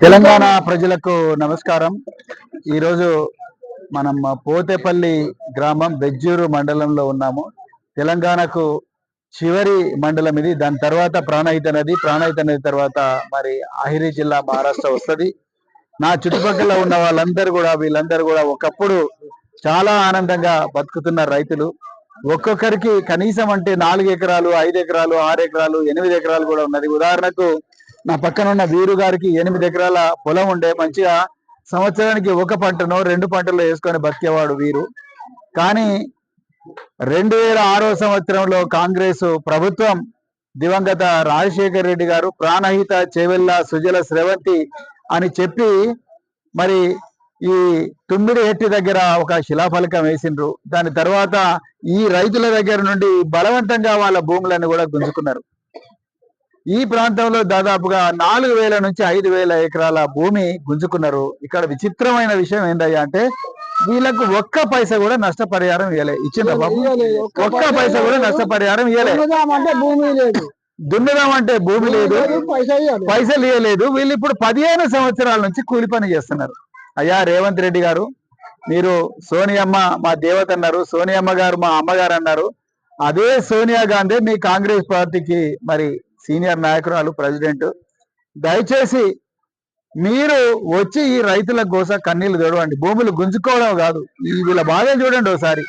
తెలంగాణ ప్రజలకు నమస్కారం. ఈరోజు మనం పోతేపల్లి గ్రామం బెజ్జూరు మండలంలో ఉన్నాము. తెలంగాణకు చివరి మండలం ఇది. దాని తర్వాత ప్రాణహిత నది, ప్రాణహిత నది తర్వాత మరి అహిరి జిల్లా మహారాష్ట్ర వస్తుంది. నా చుట్టుపక్కల ఉన్న వీళ్ళందరూ కూడా ఒకప్పుడు చాలా ఆనందంగా బతుకుతున్న రైతులు. ఒక్కొక్కరికి కనీసం అంటే 4 ఎకరాలు, 5 ఎకరాలు, 6 ఎకరాలు, 8 ఎకరాలు కూడా ఉన్నది. ఉదాహరణకు నా పక్కన ఉన్న వీరు గారికి 8 ఎకరాల పొలం ఉండే, మంచిగా సంవత్సరానికి 1 పంటనో 2 పంటలు వేసుకొని బతికేవాడు వీరు. కానీ 2006 సంవత్సరంలో కాంగ్రెస్ ప్రభుత్వం, దివంగత రాజశేఖర్ రెడ్డి గారు ప్రాణహిత, చేవెళ్ళ, సుజల, స్రవంతి అని చెప్పి మరి ఈ తుమ్మిడిహెట్టి దగ్గర ఒక శిలాఫలకం వేసిండ్రు. దాని తర్వాత ఈ రైతుల దగ్గర నుండి బలవంతంగా వాళ్ళ భూములను కూడా గుంజుకున్నారు. ఈ ప్రాంతంలో దాదాపుగా 4000 నుంచి 5000 ఎకరాల భూమి గుంజుకున్నారు. ఇక్కడ విచిత్రమైన విషయం ఏందయ్యా అంటే వీళ్ళకు ఒక్క పైసా కూడా నష్టపరిహారం ఇవ్వలే. ఇచ్చిందా బాబు? ఒక్క పైసా కూడా నష్టపరిహారం ఇవ్వలే. దున్నుదామంటే భూమి లేదు, పైసలు ఇవ్వలేదు. వీళ్ళు ఇప్పుడు 15 సంవత్సరాల నుంచి కూలి పని చేస్తున్నారు. అయ్యా రేవంత్ రెడ్డి గారు, మీరు సోనియమ్మ మా దేవత అన్నారు, సోనియమ్మ గారు మా అమ్మగారు అన్నారు. అదే సోనియా గాంధీ మీ కాంగ్రెస్ పార్టీకి మరి సీనియర్ నాయకురాలు, ప్రెసిడెంట్. దయచేసి మీరు వచ్చి ఈ రైతుల కోసం కన్నీళ్లు చూడండి. భూములు గుంజుకోవడం కాదు, వీళ్ళ బాధలు చూడండి ఒకసారి.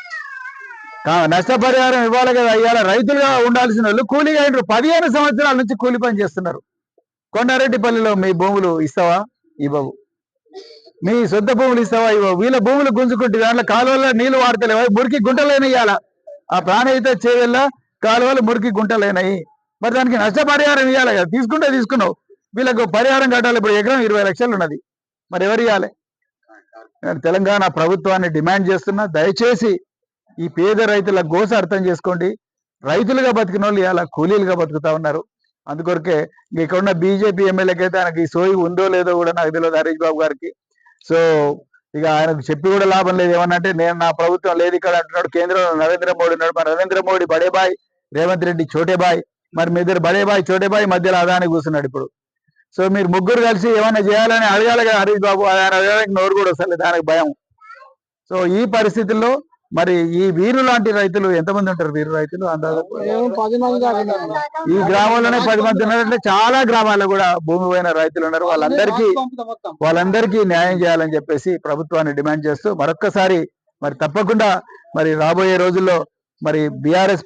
నష్టపరిహారం ఇవ్వాలి కదా. అయ్యాల రైతులుగా ఉండాల్సిన వాళ్ళు కూలీగా అయినారు. 15 సంవత్సరాల నుంచి కూలి పని చేస్తున్నారు. కొండారెడ్డిపల్లిలో మీ భూములు ఇస్తావా? ఇవ్వవు. మీ సొంత భూములు ఇస్తావా? ఇవ్వవు. వీళ్ళ భూములు గుంజుకుంటే దాంట్లో కాలువల్లో నీళ్లు వాడతలేవా? మురికి గుంటలేని ఇవ్వాల. ఆ ప్రాణహిత చేవెళ్ళ కాలువలు మురికి గుంటలేనాయి. మరి దానికి నష్టపరిహారం ఇవ్వాలి కదా. తీసుకున్నావు. వీళ్ళకు పరిహారం కట్టాలి. ఇప్పుడు ఎకరం 20 లక్షలు ఉన్నది. మరి ఎవరు ఇవ్వాలి? తెలంగాణ ప్రభుత్వాన్ని డిమాండ్ చేస్తున్నా, దయచేసి ఈ పేద రైతుల గోస అర్థం చేసుకోండి. రైతులుగా బతికిన వాళ్ళు ఇలా కూలీలుగా బతుకుతా ఉన్నారు. అందుకొరకే ఇక్కడ ఉన్న బీజేపీ ఎమ్మెల్యేకి అయితే ఆయనకి సోయి ఉందో లేదో కూడా నాకు తెలియదు, హరీష్ బాబు గారికి. సో ఇక ఆయనకు చెప్పి కూడా లాభం లేదు. ఏమన్నంటే నేను నా ప్రభుత్వం లేదు ఇక్కడ అంటున్నాడు. కేంద్రంలో నరేంద్ర మోడీ ఉన్నాడు. మరి నరేంద్ర మోడీ బడేబాయ్, రేవంత్ రెడ్డి చోటేబాయ్. మరి మీ ఇద్దరు బడేబాయ్ చోటేబాయ్ మధ్యలో అదాని కూర్చున్నాడు ఇప్పుడు. సో మీరు ముగ్గురు కలిసి ఏమైనా చేయాలని అడగాలి కదా హరీష్ బాబు. ఆయన అడగడానికి నోరు కూడా వస్తలేదు, దానికి భయం. సో ఈ పరిస్థితుల్లో మరి ఈ వీరు లాంటి రైతులు ఎంతమంది ఉంటారు? వీరు రైతులు ఈ గ్రామంలోనే 10 మంది ఉన్నారంటే చాలా గ్రామాల్లో కూడా భూమి పోయిన రైతులు ఉన్నారు. వాళ్ళందరికీ న్యాయం చేయాలని చెప్పేసి ప్రభుత్వాన్ని డిమాండ్ చేస్తూ మరొక్కసారి మరి తప్పకుండా మరి రాబోయే రోజుల్లో మరి బీఆర్ఎస్